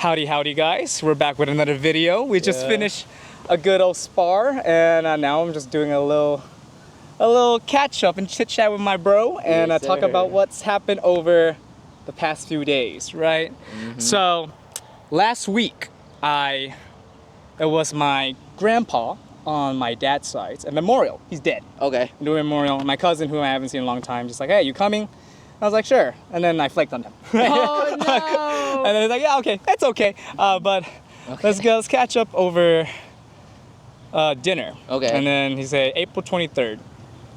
Howdy guys, we're back with another video. We just finished a good old spar, and now I'm just doing a little catch up and chit chat with my bro, and talk about what's happened over the past few days, right? So last week it was my grandpa on my dad's side, a memorial. He's dead. Okay. Doing a memorial. My cousin, who I haven't seen in a long time, just like, hey, you coming? I was like, sure. And then I flaked on him. Oh no! And then he's like, yeah, okay, that's okay. But let's catch up over dinner. Okay. And then he said April 23rd.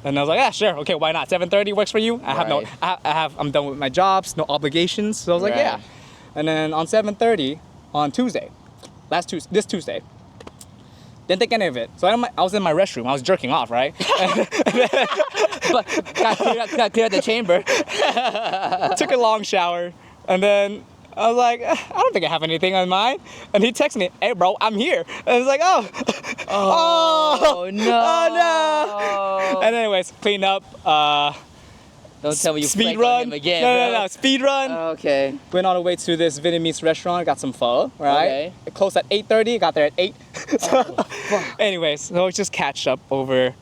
And I was like, yeah, sure, okay, why not? 7:30 works for you? I'm done with my jobs, no obligations. So I was like, yeah. And then on 7:30 on Tuesday, this Tuesday, didn't think any of it. So I was in my restroom. I was jerking off, right? But got clear the chamber. Took a long shower, and then I was like, I don't think I have anything on mine. And he texted me, hey bro, I'm here. And I was like, oh no. And anyways, clean up. Don't tell me you speed flaked run on him again, no, speed run. Okay. Went all the way to this Vietnamese restaurant, got some pho, right? Okay. It closed at 8:30, got there at 8. Anyways, so we just catch up over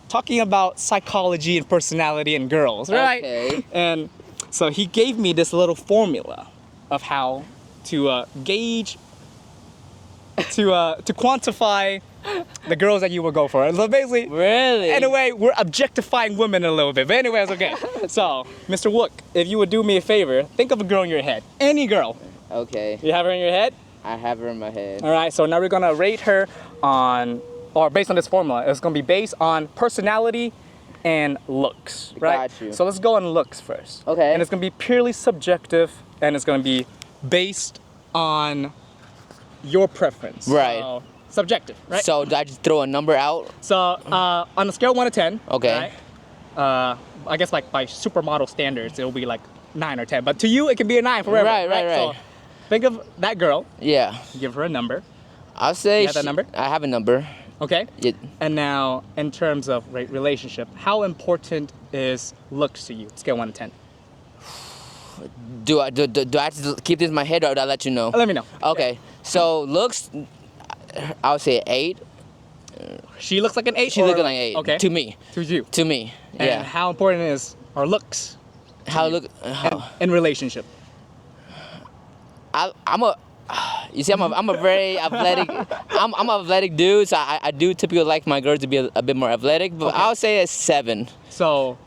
talking about psychology and personality and girls, right? Okay. And so he gave me this little formula of how to gauge, to quantify the girls that you would go for. So basically, Really? anyway, we're objectifying women a little bit. But anyways, okay. So, Mr. Wook, if you would do me a favor, think of a girl in your head. Any girl. Okay. You have her in your head? I have her in my head. All right, so now we're gonna rate her based on this formula. It's gonna be based on personality and looks, right? Got you. So let's go on looks first. Okay. And it's gonna be purely subjective, and it's gonna be based on your preference. Right. So, subjective, right? So do I just throw a number out? So on a scale of 1 to 10, Okay. right? I guess like by supermodel standards, it'll be like 9 or 10. But to you, it can be a 9 forever. Right. So think of that girl. Yeah. Give her a number. I'll say. You have that number? I have a number. Okay. Yeah. And now, in terms of relationship, how important is looks to you? Scale 1 to 10. Do I have to keep this in my head, or do I let you know? Let me know. Okay. So looks, I would say 8. She looks like an 8. She looks like an 8. Okay. To me. To you. To me. And Yeah. how important is our looks in relationship? I'm a very athletic. I'm an athletic dude, so I do typically like my girls to be a bit more athletic. But I'll say a 7. So,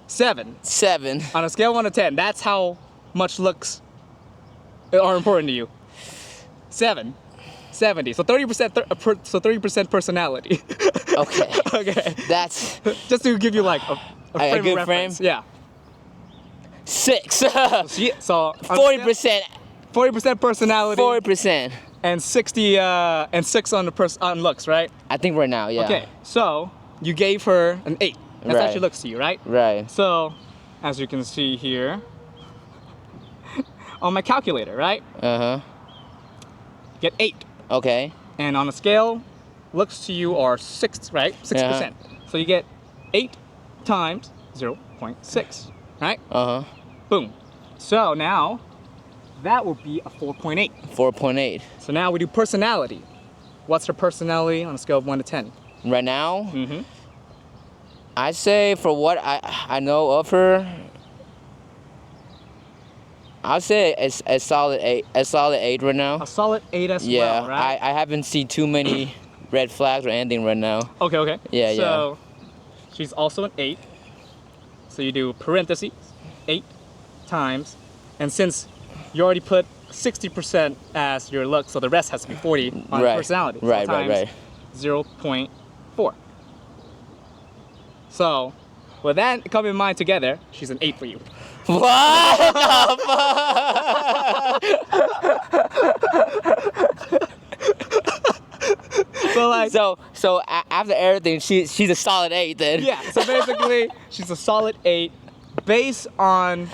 7. 7. On a scale of 1 to 10, that's how much looks are important to you. 7. 70. So 30%. So 30% personality. Okay. Okay. That's Just to give you like a frame of good reference. frame? Yeah. 6. So 40%. 40% personality. 40%. And 60 and 6 on looks, right? I think right now, yeah. Okay. So you gave her an 8. That's how Right. she looks to you, right? Right. So, as you can see here, on my calculator, right? Get 8. Okay. And on a scale, looks to you are 6, right? 6%. So you get 8 times 0.6, right? Boom. So now, that would be a 4.8. 4.8. So now we do personality. What's her personality on a scale of 1 to 10? Right now, I say for what I know of her, I'll say a solid 8. A solid 8 right now. A solid 8 as well, right? I haven't seen too many red flags or anything right now. Okay. Yeah, so, she's also an 8. So you do parentheses, 8 times, and since you already put 60% as your look, so the rest has to be 40 on personality. So Right. 0.4. So, with that coming in mind together, she's an 8 for you. What the fuck? So after everything, she's a solid 8 then. Yeah. So basically, she's a solid 8, based on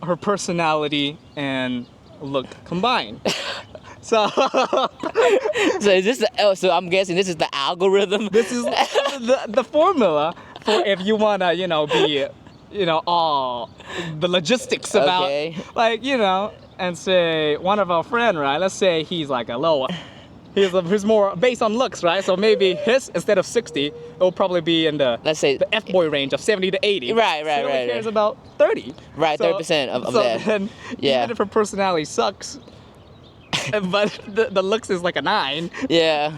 her personality and look combined. So is this so I'm guessing this is the algorithm. This is the formula for if you wanna, be, all the logistics about, like, and say one of our friend, right? Let's say he's like a low. He's more based on looks, right? So maybe his, instead of 60, it will probably be in the, let's say the F-boy range of 70 to 80. Right, So he only cares about 30. Right, So- 30% of so that. Then, Yeah. even if her personality sucks, but the looks is like a 9, Yeah.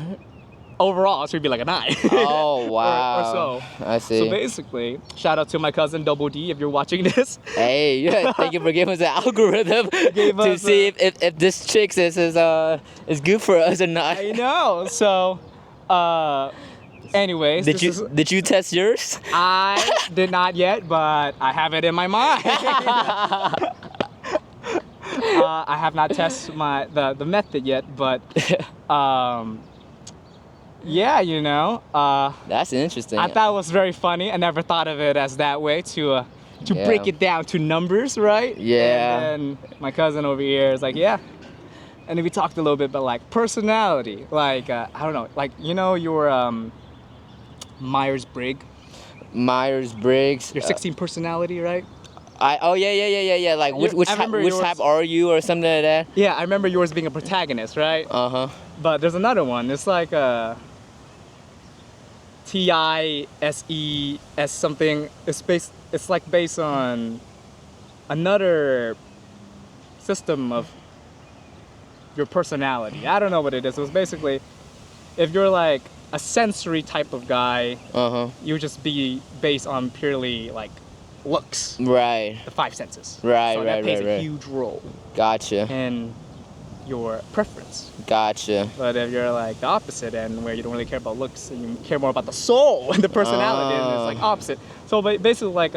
overall she'd be like a 9. Oh wow. or so. I see. So basically, shout out to my cousin Double D if you're watching this. Hey, yeah, thank you for giving us an algorithm Gave to us see if this chick is good for us or not. I know. So, anyways, Did you test yours? I did not yet, but I have it in my mind. I have not tested the method yet, but yeah, you know, That's interesting. I thought it was very funny. I never thought of it as that way to Yeah. break it down to numbers, right? Yeah. And then my cousin over here is like, yeah. And then we talked a little bit about like personality, like I don't know, like you know your Myers-Briggs, Myers-Briggs. your 16 personality, right? Yeah. Like which I remember yours- type are you or something like that? Yeah, I remember yours being a protagonist, right? Uh-huh. But there's another one. It's like a TISES something. It's like based on another system of your personality. I don't know what it is. It was basically, if you're like a sensory type of guy, Uh-huh. you would just be based on purely like looks, Right. the 5 senses. Right, So that right, plays right, a right. huge role Gotcha. in your preference. Gotcha. But if you're like the opposite end, where you don't really care about looks and you care more about the soul and the personality, and it's like opposite. So basically, like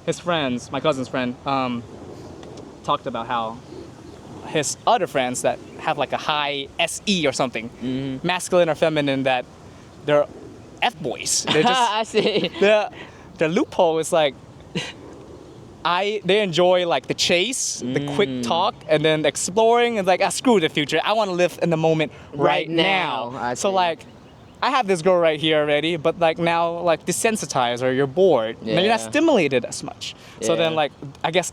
his friends, my cousin's friend, talked about how his other friends that have like a high SE or something, Mm-hmm. masculine or feminine, that they're F boys. They're just I see. the loophole is like they enjoy like the chase, the quick talk, and then exploring, and like screw the future. I want to live in the moment right now. I So see. like I have this girl right here already, but like now like desensitized or you're bored. Now you're not Yeah. stimulated as much. So then Yeah. like I guess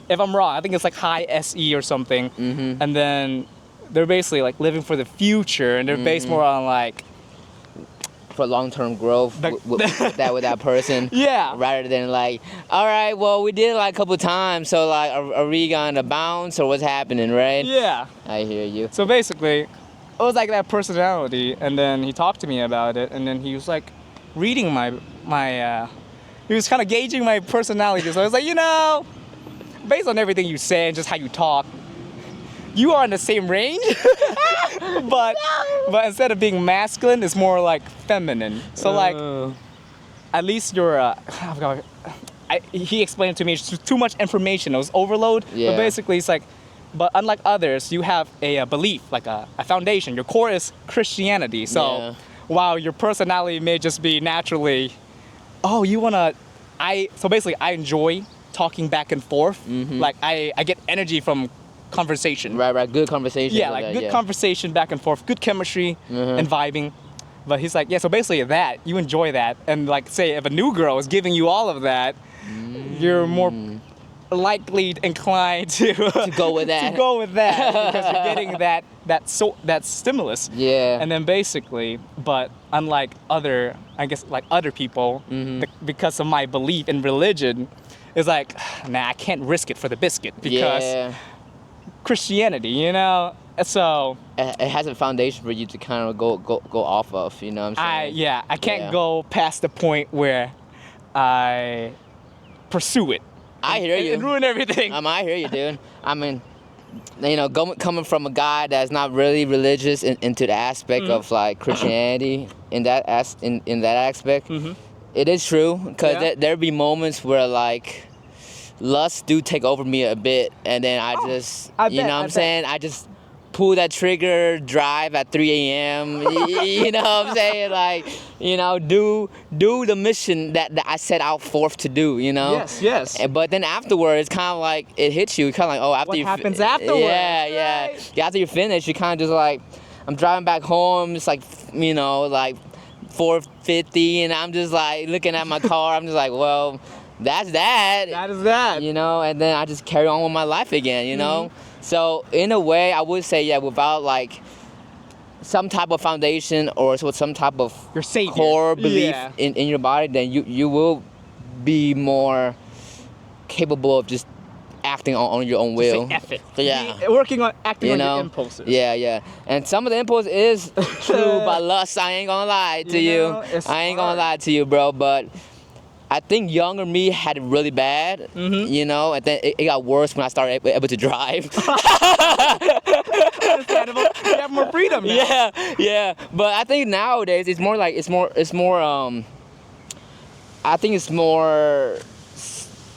if I'm wrong, I think it's like high SE or something. Mm-hmm. And then they're basically like living for the future, and they're based Mm-hmm. more on like For long-term growth with that person. yeah. Rather than like, all right, well, we did it like a couple times, so like, are we gonna bounce or what's happening, right? Yeah. I hear you. So basically, it was like that personality, and then he talked to me about it, and then he was like reading my he was kind of gauging my personality. So I was like, you know, based on everything you say and just how you talk, you are in the same range, but instead of being masculine, it's more like feminine. So like, at least you're he explained to me it's too much information. It was overload. Yeah. But basically, it's like, but unlike others, you have a belief, like a foundation. Your core is Christianity. So Yeah. while your personality may just be naturally, so basically, I enjoy talking back and forth. Like I get energy from conversation. Right. Good conversation. Yeah, like good conversation back and forth, good chemistry and vibing. But he's like, yeah, so basically that, you enjoy that. And like, say if a new girl is giving you all of that, you're more likely inclined to go with that. to go with that because you're getting that stimulus. Yeah. And then basically, but unlike other people, because of my belief in religion, it's like, nah, I can't risk it for the biscuit because yeah. Christianity, you know. So It has a foundation for you to kind of go off of. You know what I'm saying? I can't Yeah. go past the point where I pursue it. I hear you. And ruin everything. I hear you, dude. I mean, you know, coming from a guy that's not really religious into the aspect of like Christianity in that aspect, it is true because Yeah. there be moments where like lust do take over me a bit, and then I just, I you bet, know what I I'm bet. saying? I just pull that trigger, drive at 3 a.m. You know what I'm saying? Like, you know, do the mission that I set out forth to do. You know? Yes. But then afterwards, kind of like it hits you. Kind of like, oh, after What you happens afterwards? Yeah. Right. After you finish, you kind of just like, I'm driving back home. It's like, you know, like 4:50, and I'm just like looking at my car. I'm just like, well, that's that. That is that. You know, and then I just carry on with my life again, you know? So in a way, I would say, yeah, without like some type of foundation or some type of Your savior. core belief Yeah. in your body, then you will be more capable of just acting on your own will. Say F it. So, yeah. Working on acting You on know? your impulses. Yeah. And some of the impulse is true by lust. I ain't gonna lie to You you. know, it's I ain't gonna hard. lie to you, bro. But I think younger me had it really bad, you know, and then it got worse when I started able to drive. Understandable. You have more freedom now. Yeah. But I think nowadays it's more like I think it's more.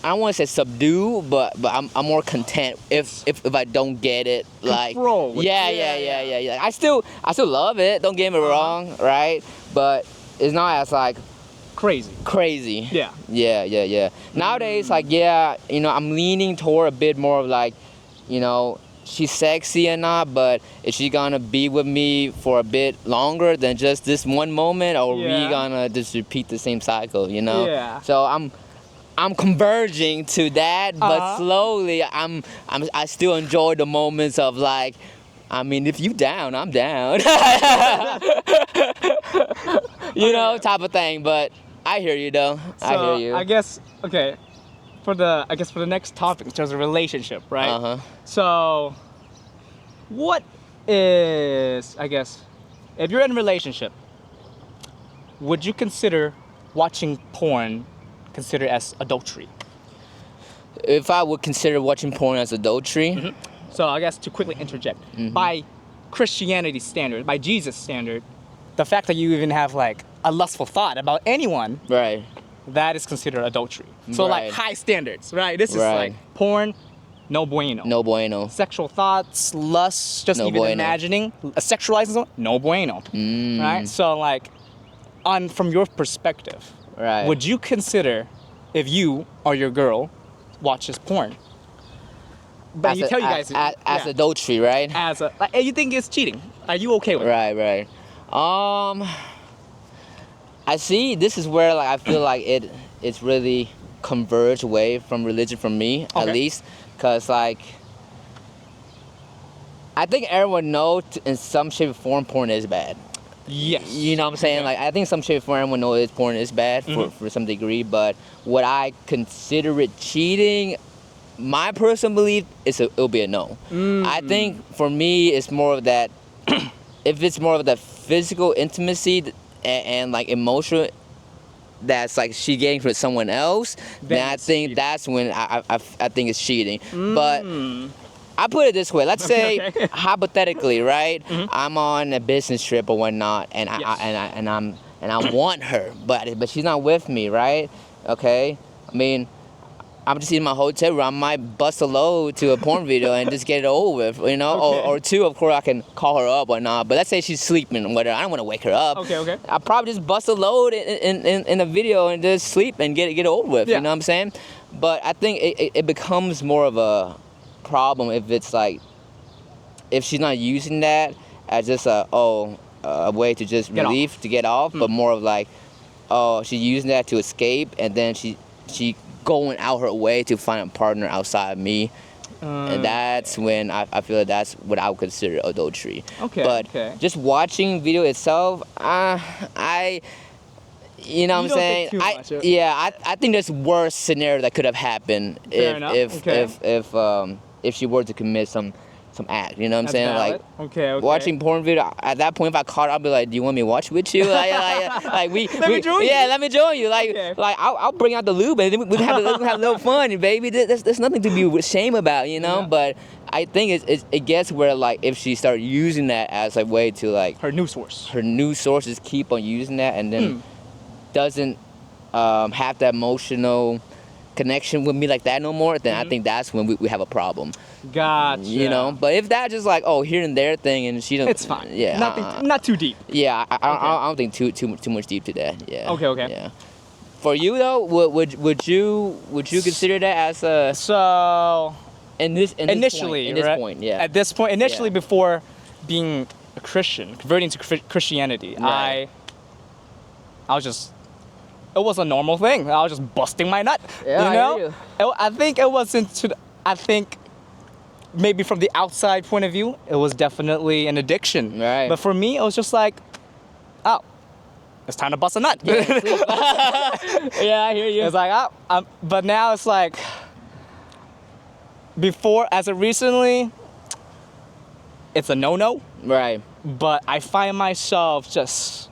I don't want to say subdue, but I'm more content if I don't get it. Like Control. Yeah. I still love it. Don't get me wrong, right? But it's not as like crazy. Yeah. Nowadays, like, yeah, you know, I'm leaning toward a bit more of like, you know, she's sexy or not, but is she gonna be with me for a bit longer than just this one moment, or we gonna just repeat the same cycle, you know? Yeah. So I'm converging to that, but slowly I still enjoy the moments of like, I mean, if you down, I'm down. You know, type of thing. But I hear you though. I hear you. I guess for the next topic in terms of relationship, right? So what is, I guess, if you're in a relationship, would you consider watching porn considered as adultery? If I would consider watching porn as adultery, So I guess to quickly interject, by Christianity standard, by Jesus standard, the fact that you even have like a lustful thought about anyone, right? that is considered adultery. So Right. like high standards, right? This is Right. like porn, no bueno. No bueno. Sexual thoughts, lust, just No even bueno. imagining, sexualizing someone, no bueno. Right? So like, from your perspective, Right. would you consider if you or your girl watches porn? But As you a- tell you guys as adultery, right? as a like, you think it's cheating? Are you okay with it? Right. I see. This is where like I feel like it's really converged away from religion from me, at Okay. least, cause like I think everyone knows in some shape or form porn is bad. Yes. You know what I'm saying? Okay. Like I think some shape or form everyone knows porn is bad for some degree, but would I consider it cheating? My personal belief is it'll be a no. I think for me it's more of that. If it's more of that physical intimacy and like emotional, that's like she getting with someone else, then I it's think cheating. that's when I think it's cheating. But I put it this way. Let's say Okay. hypothetically, right? I'm on a business trip or whatnot, and Yes. I want her, but she's not with me, right? Okay. I mean, I'm just in my hotel room. I might bust a load to a porn video and just get it over with, you know? Okay. Or two, of course, I can call her up or not. But let's say she's sleeping or whatever. I don't want to wake her up. Okay. I'll probably just bust a load in a video and just sleep and get it over with. Yeah. You know what I'm saying? But I think it becomes more of a problem if it's like, if she's not using that as just a way to just Get relief, to get off, but more of like, she's using that to escape, and then she going out her way to find a partner outside of me, and that's when I feel that that's what I would consider adultery. Okay, But okay. just watching video itself, I. You know what I'm don't saying? think too much of it. I think there's worse scenario that could have happened Fair enough. Okay. if she were to commit some act. You know what I'm That's saying? valid. Like Okay. watching porn video. At that point, if I caught her, I'd be like, "Do you want me to watch with you?" Like we Let me join you. Yeah, let me join you. Like Okay. I'll bring out the lube and then we can have a little fun, baby. There's nothing to be ashamed about, you know. Yeah. But I think it gets where like if she started using that as a way to like Her new source. her news sources keep on using that and then doesn't have that emotional connection with me like that no more, then I think that's when we have a problem. Gotcha. You know, but if that just like here and there thing and she don't, It's fine. Yeah, Nothing. Not too deep. yeah, I don't think too much deep to that. Yeah. Okay. Yeah. For you though, would you consider that as a So initially initially, right? point? Yeah. At this point, initially Yeah. before being a Christian, converting to Christianity, Right. I was just it was a normal thing. I was just busting my nut. Yeah, you know? I hear you. I think it wasn't to. I think maybe from the outside point of view, it was definitely an addiction. Right. But for me, it was just like, oh, it's time to bust a nut. Yeah, I hear you. It's like, oh, but now it's like, before, as of recently, it's a no-no. Right. But I find myself just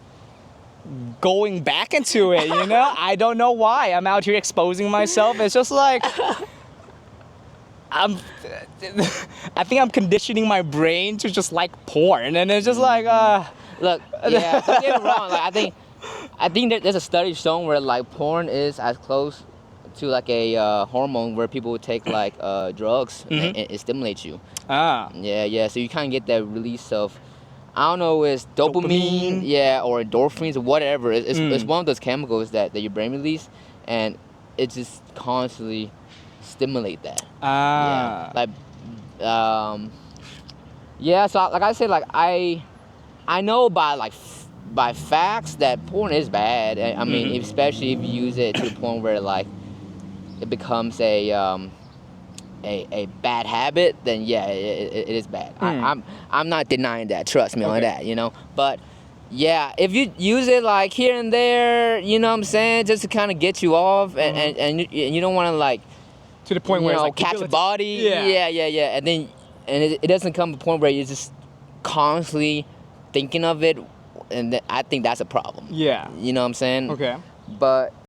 going back into it, you know? I don't know why. I'm out here exposing myself. It's just like, I think I'm conditioning my brain to just like porn. And it's just like, Look, yeah, don't get me wrong. Like, I think there's a study shown where like porn is as close to like a hormone where people would take like drugs and it stimulates you. Yeah. So you kind of get that release of, I don't know, it's dopamine, yeah, or endorphins or whatever. It's one of those chemicals that your brain release, and it just constantly stimulate that. Yeah. Like, yeah. So like I said, like I know by facts that porn is bad. I mean, especially if you use it to the point where like it becomes a bad habit, then yeah, it is bad. I'm not denying that. Trust me on that, you know. But yeah, if you use it like here and there, you know what I'm saying, just to kind of get you off, and you don't want to like to the point where it's like catch a body. Yeah. And then it doesn't come to a point where you're just constantly thinking of it, and I think that's a problem. Yeah. You know what I'm saying? Okay. But